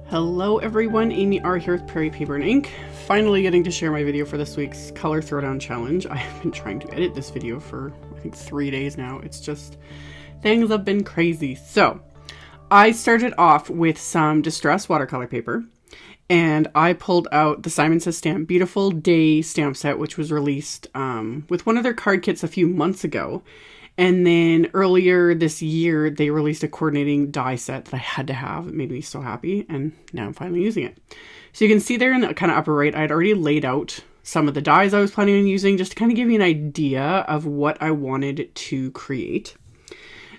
Hello everyone, AmyR here with Prairie Paper and Ink. Finally getting to share my video for this week's color throwdown challenge. I have been trying to edit this video for I think 3 days now. It's just, things have been crazy. So I started off with some distress watercolor paper and I pulled out the Simon Says Stamp Beautiful Day stamp set, which was released with one of their card kits a few months ago. And then earlier this year, they released a coordinating die set that I had to have. It made me so happy, and now I'm finally using it. So you can see there in the kind of upper right, I had already laid out some of the dies I was planning on using just to kind of give you an idea of what I wanted to create.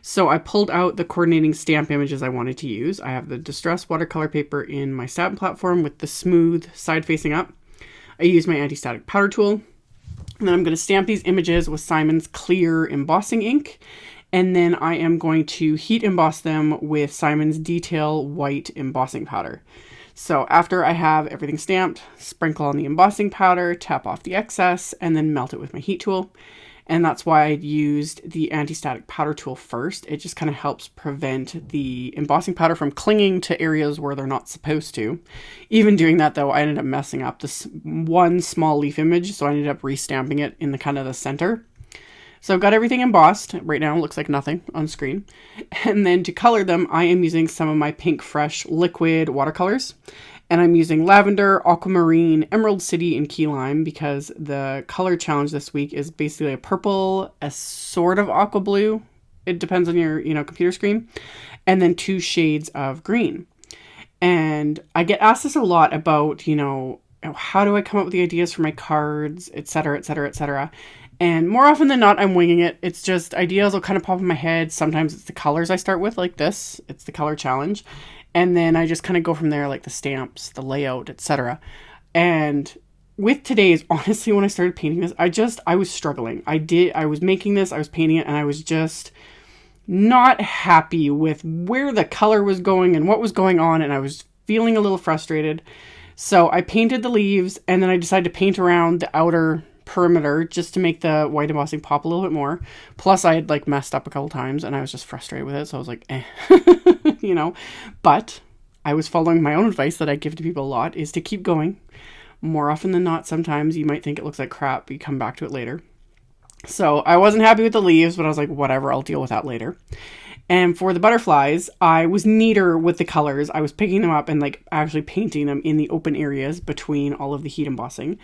So I pulled out the coordinating stamp images I wanted to use. I have the distress watercolor paper in my stamp platform with the smooth side facing up. I use my anti-static powder tool. And then I'm going to stamp these images with Simon's clear embossing ink. And then I am going to heat emboss them with Simon's detail white embossing powder. So after I have everything stamped, sprinkle on the embossing powder, tap off the excess, and then melt it with my heat tool. And that's why I used the anti-static powder tool first. It just kind of helps prevent the embossing powder from clinging to areas where they're not supposed to. Even doing that though, I ended up messing up this one small leaf image, so I ended up restamping it in the kind of the center. So I've got everything embossed. Right now it looks like nothing on screen. And then to color them, I am using some of my PinkFresh liquid watercolors. And I'm using Lavender, AQUAMARINE, Emerald City, and Key Lime because the color challenge this week is basically a purple, a sort of aqua blue. It depends on your, computer screen. And then 2 shades of green. And I get asked this a lot about, how do I come up with the ideas for my cards, etc., etc., etc. And more often than not, I'm winging it. It's just ideas will kind of pop in my head. Sometimes it's the colors I start with, like this. It's the color challenge. And then I just kind of go from there, like the stamps, the layout, etc. And with today's, honestly, when I started painting this, I was struggling. I was making this, I was painting it, and I was just not happy with where the color was going and what was going on. And I was feeling a little frustrated. So I painted the leaves and then I decided to paint around the outer perimeter just to make the white embossing pop a little bit more. Plus I had messed up a couple times and I was just frustrated with it. So I was like, but I was following my own advice that I give to people a lot is to keep going. More often than not, sometimes you might think it looks like crap, but you come back to it later. So I wasn't happy with the leaves, but I was like, whatever, I'll deal with that later. And for the butterflies, I was neater with the colors. I was picking them up and actually painting them in the open areas between all of the heat embossing.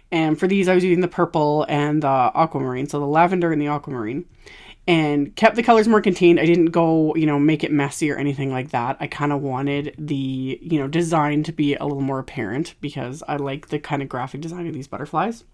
And for these, I was using the purple and the aquamarine, so the lavender and the aquamarine, and kept the colors more contained. I didn't go, make it messy or anything like that. I kind of wanted the, design to be a little more apparent because I like the kind of graphic design of these butterflies.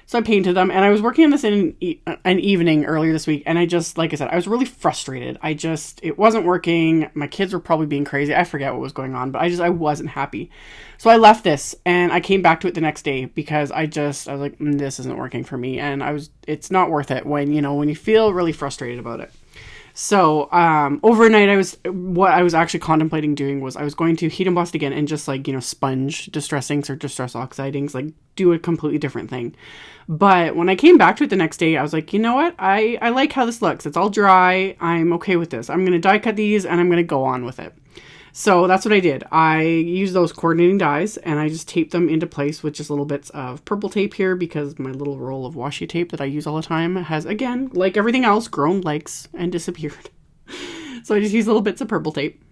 So I painted them and I was working on this in an evening earlier this week. And I just, like I said, I was really frustrated. it wasn't working. My kids were probably being crazy. I forget what was going on, but I wasn't happy. So I left this and I came back to it the next day because I was like, this isn't working for me. And it's not worth it when you feel really frustrated about it. So overnight, what I was actually contemplating doing was I was going to heat emboss it again and just sponge distress inks or distress oxide inks, do a completely different thing. But when I came back to it the next day, I was like, you know what? I like how this looks. It's all dry. I'm okay with this. I'm going to die cut these and I'm going to go on with it. So that's what I did. I used those coordinating dies and I just taped them into place with just little bits of purple tape here because my little roll of washi tape that I use all the time has, again, like everything else, grown legs and disappeared. So I just used little bits of purple tape.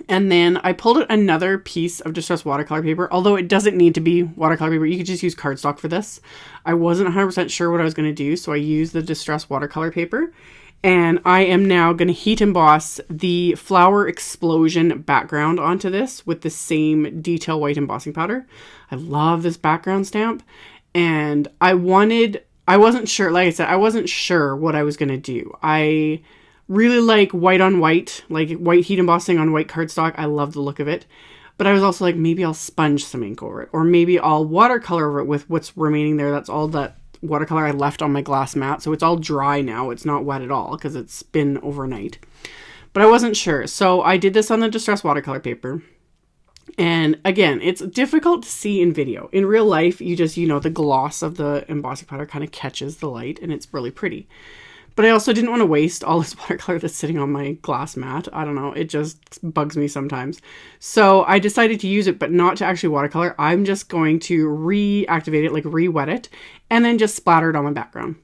And then I pulled out another piece of distressed watercolor paper, although it doesn't need to be watercolor paper. You could just use cardstock for this. I wasn't 100% sure what I was going to do, so I used the distressed watercolor paper. And I am now going to heat emboss the flower explosion background onto this with the same detail white embossing powder. I love this background stamp. And I wasn't sure, like I said, I wasn't sure what I was going to do. I really like white on white, like white heat embossing on white cardstock. I love the look of it. But I was also like, maybe I'll sponge some ink over it. Or maybe I'll watercolor over it with what's remaining there. That's all that watercolor I left on my glass mat, so it's all dry now. It's not wet at all because it's been overnight, but I wasn't sure, so I did this on the distressed watercolor paper. And again, it's difficult to see in video. In real life, you just the gloss of the embossing powder kind of catches the light and it's really pretty. But I also didn't want to waste all this watercolor that's sitting on my glass mat. I don't know, it just bugs me sometimes. So I decided to use it, but not to actually watercolor. I'm just going to reactivate it, like re-wet it, and then just splatter it on my background.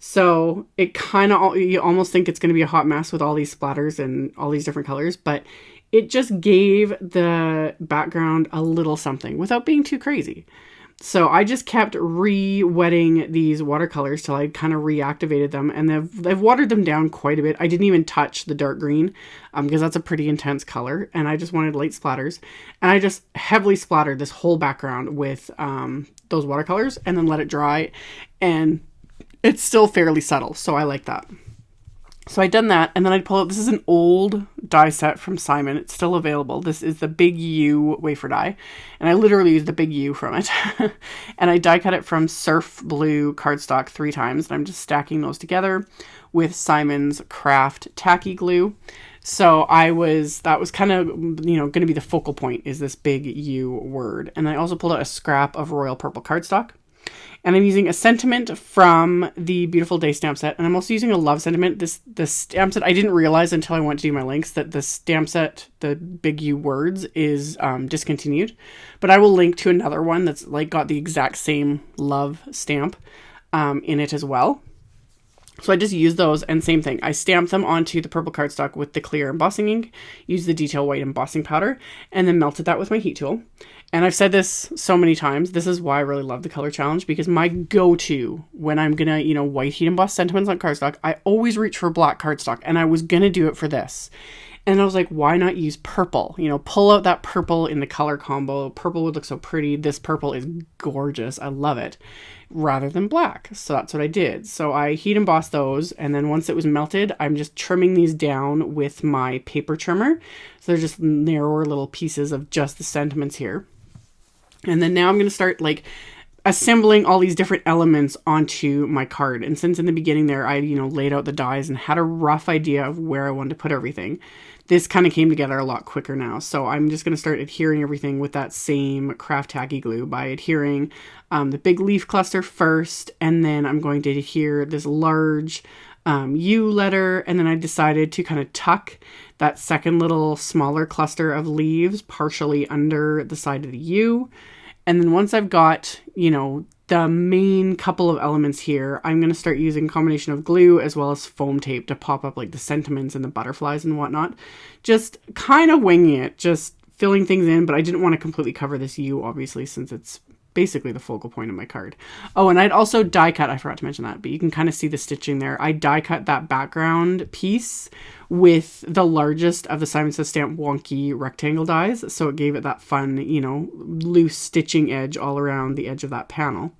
So it kind of, you almost think it's going to be a hot mess with all these splatters and all these different colors, but it just gave the background a little something without being too crazy. So I just kept re-wetting these watercolors till I kind of reactivated them, and they've watered them down quite a bit. I didn't even touch the dark green because that's a pretty intense color, and I just wanted light splatters. And I just heavily splattered this whole background with those watercolors and then let it dry, and it's still fairly subtle, so I like that. So I'd done that, and then I'd pull out, this is an old die set from Simon. It's still available. This is the Big U wafer die, and I literally used the Big U from it. And I die cut it from Surf Blue cardstock 3 times, and I'm just stacking those together with Simon's Craft Tacky Glue. So that was kind of, going to be the focal point, is this Big U word. And I also pulled out a scrap of Royal Purple cardstock. And I'm using a sentiment from the Beautiful Day stamp set. And I'm also using a love sentiment. This stamp set, I didn't realize until I went to do my links that the stamp set, the Big U words, is discontinued. But I will link to another one that's like got the exact same love stamp in it as well. So I just used those, and same thing. I stamped them onto the purple cardstock with the clear embossing ink, used the detail white embossing powder, and then melted that with my heat tool. And I've said this so many times, this is why I really love the color challenge, because my go-to when I'm gonna, white heat emboss sentiments on cardstock, I always reach for black cardstock, and I was gonna do it for this. And I was like, why not use purple? Pull out that purple in the color combo. Purple would look so pretty. This purple is gorgeous. I love it. Rather than black. So that's what I did. So I heat embossed those, and then once it was melted, I'm just trimming these down with my paper trimmer. So they're just narrower little pieces of just the sentiments here. And then now I'm going to start assembling all these different elements onto my card. And since in the beginning there, I, laid out the dies and had a rough idea of where I wanted to put everything, this kind of came together a lot quicker now. So I'm just going to start adhering everything with that same Craft Tacky Glue by adhering the big leaf cluster first, and then I'm going to adhere this large U letter, and then I decided to kind of tuck that second little smaller cluster of leaves partially under the side of the U. And then once I've got, the main couple of elements here, I'm going to start using a combination of glue as well as foam tape to pop up the sentiments and the butterflies and whatnot. Just kind of winging it, just filling things in, but I didn't want to completely cover this U, obviously, since it's basically the focal point of my card. Oh, and I'd also die cut, I forgot to mention that, but you can kind of see the stitching there. I die cut that background piece with the largest of the Simon Says Stamp wonky rectangle dies, so it gave it that fun, loose stitching edge all around the edge of that panel.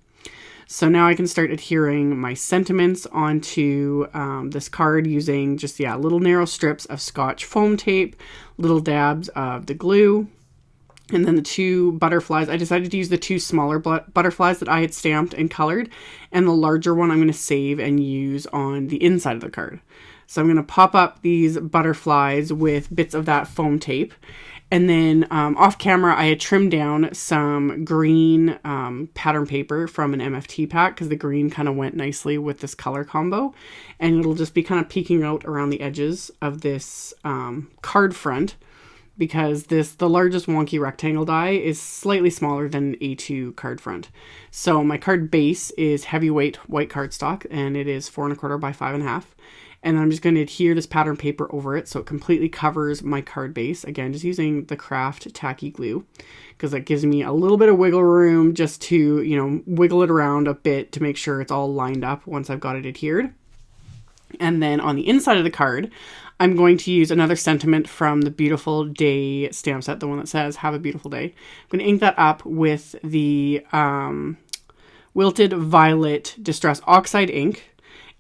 So now I can start adhering my sentiments onto this card using just, little narrow strips of Scotch foam tape, little dabs of the glue, and then the 2 butterflies. I decided to use the 2 smaller butterflies that I had stamped and colored, and the larger one I'm going to save and use on the inside of the card. So I'm going to pop up these butterflies with bits of that foam tape. And then off camera, I had trimmed down some green pattern paper from an MFT pack, because the green kind of went nicely with this color combo. And it'll just be kind of peeking out around the edges of this card front, because the largest wonky rectangle die is slightly smaller than A2 card front. So my card base is heavyweight white cardstock, and it is 4 1/4 by 5 1/2. And I'm just going to adhere this pattern paper over it so it completely covers my card base. Again, just using the Craft Tacky Glue, because that gives me a little bit of wiggle room just to, wiggle it around a bit to make sure it's all lined up once I've got it adhered. And then on the inside of the card, I'm going to use another sentiment from the Beautiful Day stamp set, the one that says, "Have a beautiful day." I'm going to ink that up with the Wilted Violet Distress Oxide ink.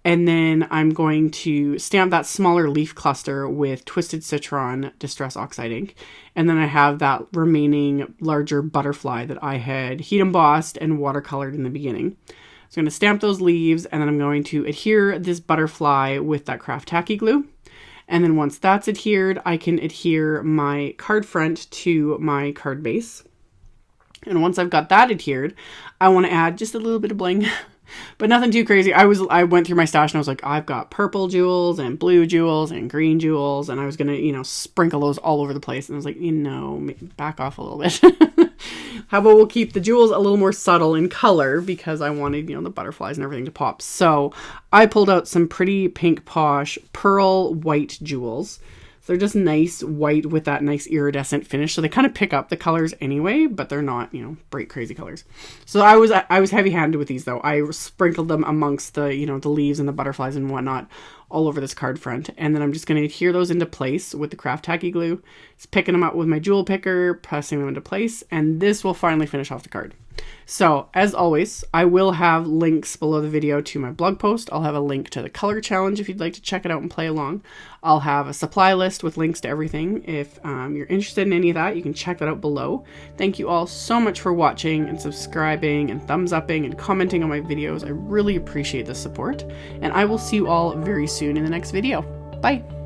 And then I'm going to stamp that smaller leaf cluster with Twisted Citron Distress Oxide ink. And then I have that remaining larger butterfly that I had heat embossed and watercolored in the beginning. So I'm going to stamp those leaves, and then I'm going to adhere this butterfly with that Craft Tacky Glue. And then once that's adhered, I can adhere my card front to my card base. And once I've got that adhered, I want to add just a little bit of bling. But nothing too crazy. I went through my stash and I was like, I've got purple jewels and blue jewels and green jewels, and I was gonna, you know, sprinkle those all over the place. And I was like, you know, back off a little bit. How about we'll keep the jewels a little more subtle in color, because I wanted, you know, the butterflies and everything to pop. So I pulled out some pretty Pink Posh pearl white jewels. They're just nice white with that nice iridescent finish. So they kind of pick up the colors anyway, but they're not, you know, bright crazy colors. So I was heavy-handed with these though. I sprinkled them amongst the, you know, the leaves and the butterflies and whatnot all over this card front. And then I'm just going to adhere those into place with the craft tacky glue. Just picking them up with my jewel picker, pressing them into place, and this will finally finish off the card. So, as always, I will have links below the video to my blog post. I'll have a link to the color challenge if you'd like to check it out and play along. I'll have a supply list with links to everything. If you're interested in any of that, you can check that out below. Thank you all so much for watching and subscribing and thumbs upping and commenting on my videos. I really appreciate the support, and I will see you all very soon in the next video. Bye!